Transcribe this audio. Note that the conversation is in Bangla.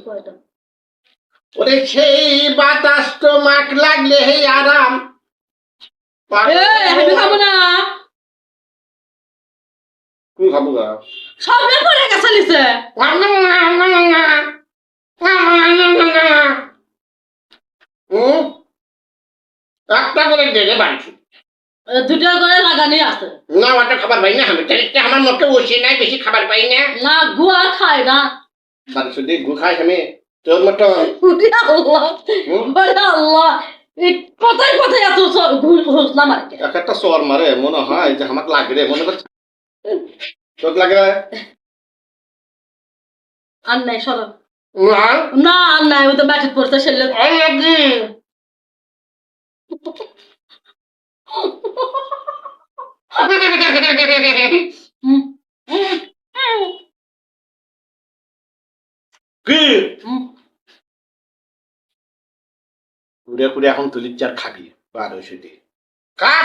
কয়টা ওরে সেই বাতাস তো মাখ লাগলে হে আরাম আমি খাবো না তুই খাবো না সব পরে গেছে লিছে একটা করে দেবে বাড়ছি দুটো করে লাগানি আছে না ওটা খাবার পাই না আমি আমার মতো বসে নাই বেশি খাবার পাই না না গুয়া খায় না বাড়ি শুধু গু খাই আমি তোর মতো আল্লাহ কোথায় কোথায় এত ঘুষ না মারে একটা সর মারে মনে হয় যে আমাকে লাগে মনে করছে তোর লাগে আর নাই সর না না আর নাই ও তো ব্যাটিট পড়তে সেলে কি কুড়ে কুড়ে এখন তুলির চার খাবি বার হয়েছে খা